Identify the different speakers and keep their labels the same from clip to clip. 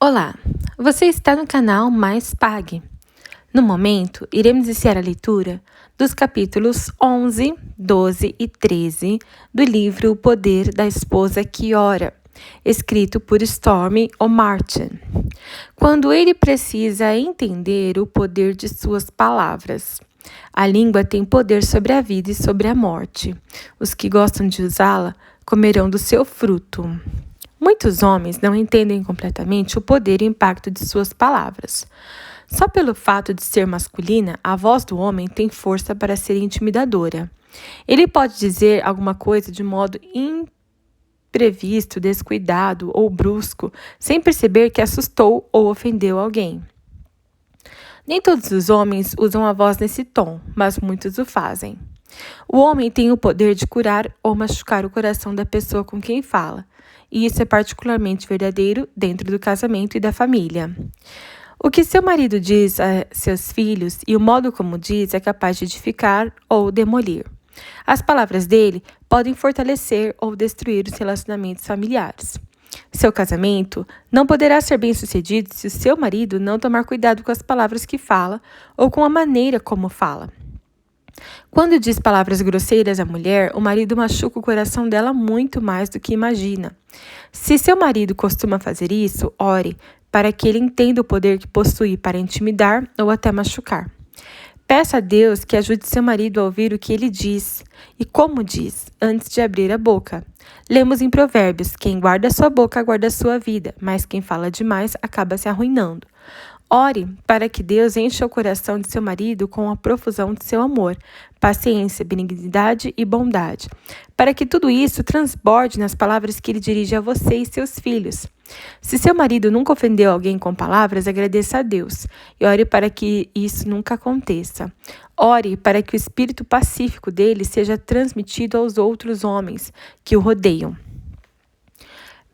Speaker 1: Olá, você está no canal Mais Pague. No momento, iremos iniciar a leitura dos capítulos 11, 12 e 13 do livro O Poder da Esposa que Ora, escrito por Stormy O'Martin. Quando ele precisa entender o poder de suas palavras. A língua tem poder sobre a vida e sobre a morte. Os que gostam de usá-la comerão do seu fruto. Muitos homens não entendem completamente o poder e o impacto de suas palavras. Só pelo fato de ser masculina, a voz do homem tem força para ser intimidadora. Ele pode dizer alguma coisa de modo imprevisto, descuidado ou brusco, sem perceber que assustou ou ofendeu alguém. Nem todos os homens usam a voz nesse tom, mas muitos o fazem. O homem tem o poder de curar ou machucar o coração da pessoa com quem fala, e isso é particularmente verdadeiro dentro do casamento e da família. O que seu marido diz a seus filhos e o modo como diz é capaz de edificar ou demolir. As palavras dele podem fortalecer ou destruir os relacionamentos familiares. Seu casamento não poderá ser bem-sucedido se o seu marido não tomar cuidado com as palavras que fala ou com a maneira como fala. Quando diz palavras grosseiras à mulher, o marido machuca o coração dela muito mais do que imagina. Se seu marido costuma fazer isso, ore para que ele entenda o poder que possui para intimidar ou até machucar. Peça a Deus que ajude seu marido a ouvir o que ele diz e como diz, antes de abrir a boca. Lemos em Provérbios: quem guarda sua boca guarda sua vida, mas quem fala demais acaba se arruinando. Ore para que Deus encha o coração de seu marido com a profusão de seu amor, paciência, benignidade e bondade, para que tudo isso transborde nas palavras que ele dirige a você e seus filhos. Se seu marido nunca ofendeu alguém com palavras, agradeça a Deus e ore para que isso nunca aconteça. Ore para que o espírito pacífico dele seja transmitido aos outros homens que o rodeiam.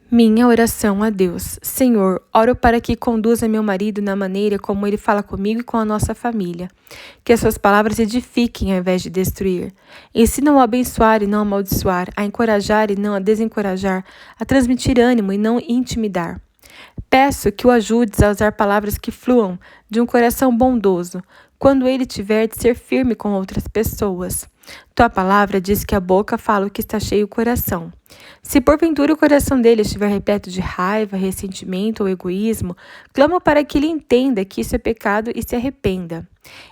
Speaker 1: Minha oração a Deus. Senhor, oro para que conduza meu marido na maneira como ele fala comigo e com a nossa família. Que as suas palavras edifiquem ao invés de destruir. Ensina-o a abençoar e não a amaldiçoar, a encorajar e não a desencorajar, a transmitir ânimo e não intimidar. Peço que o ajudes a usar palavras que fluam de um coração bondoso, quando ele tiver de ser firme com outras pessoas. Tua palavra diz que a boca fala o que está cheio o coração. Se porventura o coração dele estiver repleto de raiva, ressentimento ou egoísmo, clamo para que ele entenda que isso é pecado e se arrependa.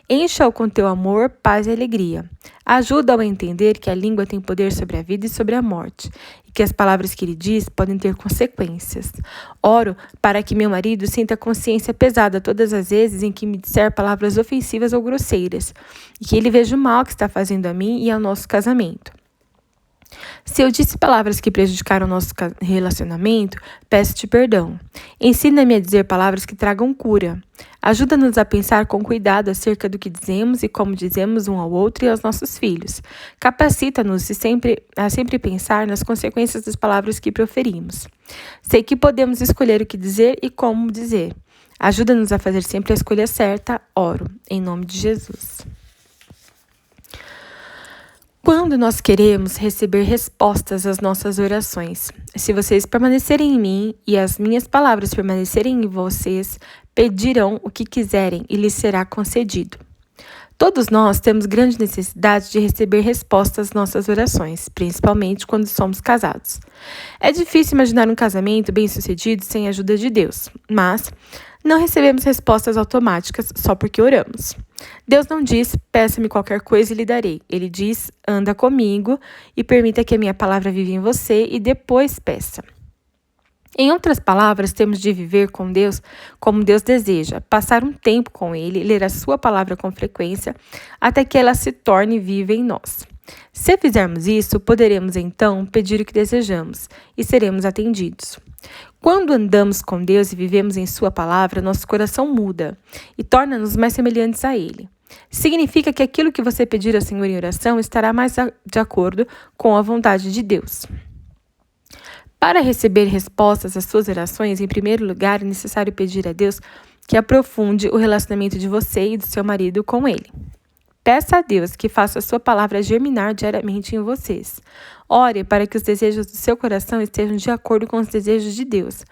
Speaker 1: Encha-o com teu amor, paz e alegria. Ajuda-o a entender que a língua tem poder sobre a vida e sobre a morte, e que as palavras que ele diz podem ter consequências. Oro para que meu marido sinta a consciência pesada todas as vezes em que me disser palavras ofensivas ou grosseiras, e que ele veja o mal que está fazendo a mim e ao nosso casamento. Se eu disse palavras que prejudicaram nosso relacionamento, peço-te perdão. Ensina-me a dizer palavras que tragam cura. Ajuda-nos a pensar com cuidado acerca do que dizemos e como dizemos um ao outro e aos nossos filhos. Capacita-nos a sempre pensar nas consequências das palavras que proferimos. Sei que podemos escolher o que dizer e como dizer. Ajuda-nos a fazer sempre a escolha certa. Oro, em nome de Jesus. Quando nós queremos receber respostas às nossas orações, se vocês permanecerem em mim e as minhas palavras permanecerem em vocês, pedirão o que quiserem e lhes será concedido. Todos nós temos grande necessidade de receber respostas às nossas orações, principalmente quando somos casados. É difícil imaginar um casamento bem-sucedido sem a ajuda de Deus, mas não recebemos respostas automáticas só porque oramos. Deus não diz, peça-me qualquer coisa e lhe darei. Ele diz, anda comigo e permita que a minha palavra viva em você e depois peça. Em outras palavras, temos de viver com Deus como Deus deseja, passar um tempo com Ele, ler a sua palavra com frequência, até que ela se torne viva em nós. Se fizermos isso, poderemos então pedir o que desejamos e seremos atendidos. Quando andamos com Deus e vivemos em sua palavra, nosso coração muda e torna-nos mais semelhantes a Ele. Significa que aquilo que você pedir ao Senhor em oração estará mais de acordo com a vontade de Deus. Para receber respostas às suas orações, em primeiro lugar, é necessário pedir a Deus que aprofunde o relacionamento de você e do seu marido com Ele. Peça a Deus que faça a sua palavra germinar diariamente em vocês. Ore para que os desejos do seu coração estejam de acordo com os desejos de Deus.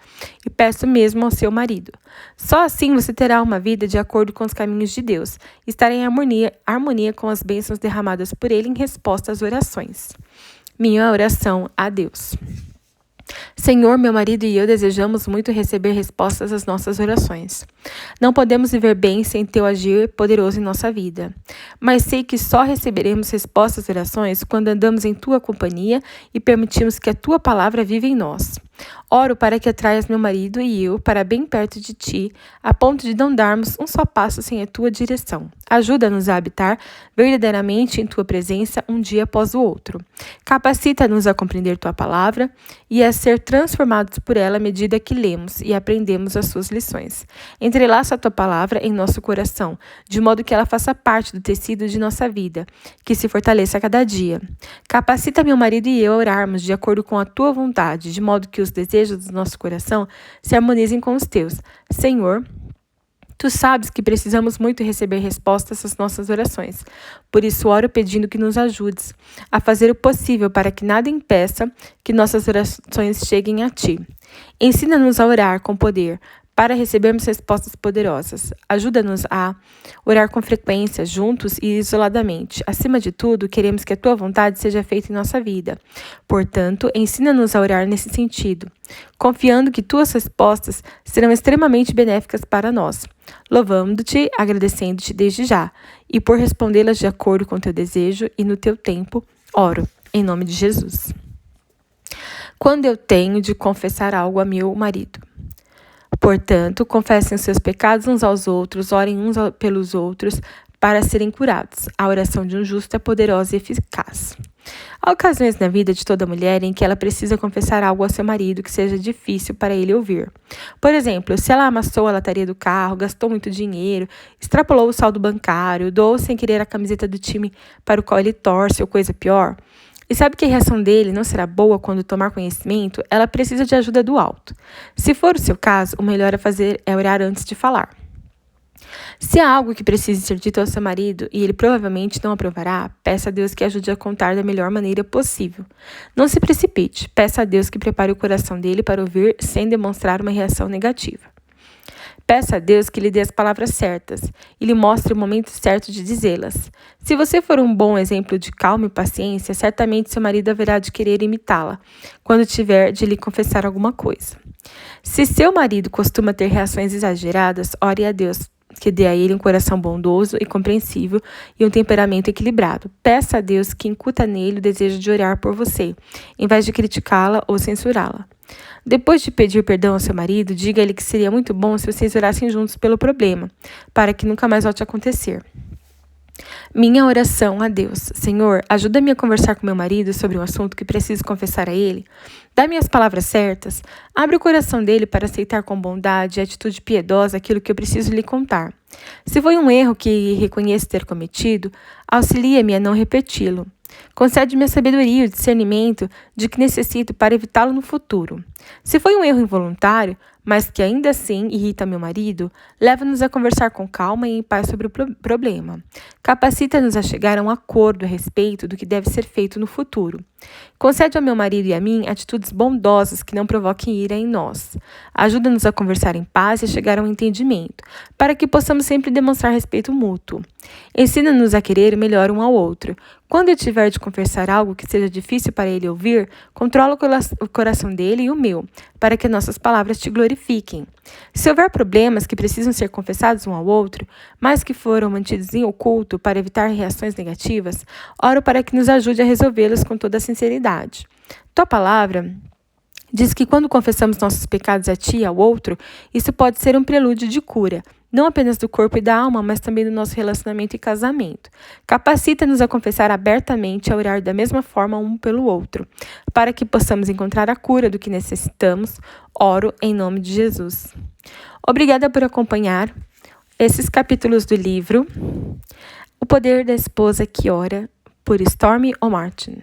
Speaker 1: E peça o mesmo ao seu marido. Só assim você terá uma vida de acordo com os caminhos de Deus. Estará em harmonia com as bênçãos derramadas por Ele em resposta às orações. Minha oração a Deus. Senhor, meu marido e eu desejamos muito receber respostas às nossas orações. Não podemos viver bem sem teu agir poderoso em nossa vida. Mas sei que só receberemos respostas às orações quando andamos em tua companhia e permitimos que a tua palavra viva em nós. Oro para que atraias meu marido e eu para bem perto de ti, a ponto de não darmos um só passo sem a tua direção. Ajuda-nos a habitar verdadeiramente em tua presença um dia após o outro. Capacita-nos a compreender tua palavra e a ser transformados por ela à medida que lemos e aprendemos as suas lições. Entrelaça a tua palavra em nosso coração, de modo que ela faça parte do tecido de nossa vida, que se fortaleça a cada dia. Capacita meu marido e eu a orarmos de acordo com a tua vontade, de modo que os desejos do nosso coração se harmonizem com os teus. Senhor, tu sabes que precisamos muito receber respostas às nossas orações. Por isso, oro pedindo que nos ajudes a fazer o possível para que nada impeça que nossas orações cheguem a ti. Ensina-nos a orar com poder, para recebermos respostas poderosas. Ajuda-nos a orar com frequência, juntos e isoladamente. Acima de tudo, queremos que a tua vontade seja feita em nossa vida. Portanto, ensina-nos a orar nesse sentido, confiando que tuas respostas serão extremamente benéficas para nós. Louvando-te, agradecendo-te desde já, e por respondê-las de acordo com o teu desejo e no teu tempo, oro, em nome de Jesus. Quando eu tenho de confessar algo a meu marido. Portanto, confessem os seus pecados uns aos outros, orem uns pelos outros para serem curados. A oração de um justo é poderosa e eficaz. Há ocasiões na vida de toda mulher em que ela precisa confessar algo ao seu marido que seja difícil para ele ouvir. Por exemplo, se ela amassou a lataria do carro, gastou muito dinheiro, extrapolou o saldo bancário, doou sem querer a camiseta do time para o qual ele torce ou coisa pior, e sabe que a reação dele não será boa quando tomar conhecimento, ela precisa de ajuda do alto. Se for o seu caso, o melhor é orar antes de falar. Se há algo que precise ser dito ao seu marido e ele provavelmente não aprovará, peça a Deus que ajude a contar da melhor maneira possível. Não se precipite, peça a Deus que prepare o coração dele para ouvir sem demonstrar uma reação negativa. Peça a Deus que lhe dê as palavras certas e lhe mostre o momento certo de dizê-las. Se você for um bom exemplo de calma e paciência, certamente seu marido haverá de querer imitá-la quando tiver de lhe confessar alguma coisa. Se seu marido costuma ter reações exageradas, ore a Deus que dê a ele um coração bondoso e compreensível e um temperamento equilibrado. Peça a Deus que incuta nele o desejo de orar por você, em vez de criticá-la ou censurá-la. Depois de pedir perdão ao seu marido, diga a ele que seria muito bom se vocês orassem juntos pelo problema, para que nunca mais volte a acontecer. Minha oração a Deus. Senhor, ajuda-me a conversar com meu marido sobre um assunto que preciso confessar a ele. Dá-me as palavras certas. Abre o coração dele para aceitar com bondade e atitude piedosa aquilo que eu preciso lhe contar. Se foi um erro que reconheço ter cometido, auxilia-me a não repeti-lo. Concede-me a sabedoria e o discernimento de que necessito para evitá-lo no futuro. Se foi um erro involuntário, mas que ainda assim irrita meu marido, leva-nos a conversar com calma e em paz sobre o problema. Capacita-nos a chegar a um acordo a respeito do que deve ser feito no futuro. Concede ao meu marido e a mim atitudes bondosas que não provoquem ira em nós. Ajuda-nos a conversar em paz e a chegar a um entendimento, para que possamos sempre demonstrar respeito mútuo. Ensina-nos a querer melhor um ao outro. Quando eu tiver de confessar algo que seja difícil para ele ouvir, controla o coração dele e o meu, para que nossas palavras te glorifiquem. Se houver problemas que precisam ser confessados um ao outro, mas que foram mantidos em oculto para evitar reações negativas, oro para que nos ajude a resolvê-los com toda a sinceridade. Tua palavra diz que quando confessamos nossos pecados a ti e ao outro, isso pode ser um prelúdio de cura, não apenas do corpo e da alma, mas também do nosso relacionamento e casamento. Capacita-nos a confessar abertamente e a orar da mesma forma um pelo outro, para que possamos encontrar a cura do que necessitamos. Oro em nome de Jesus. Obrigada por acompanhar esses capítulos do livro O Poder da Esposa que Ora, por Stormy O'Martin.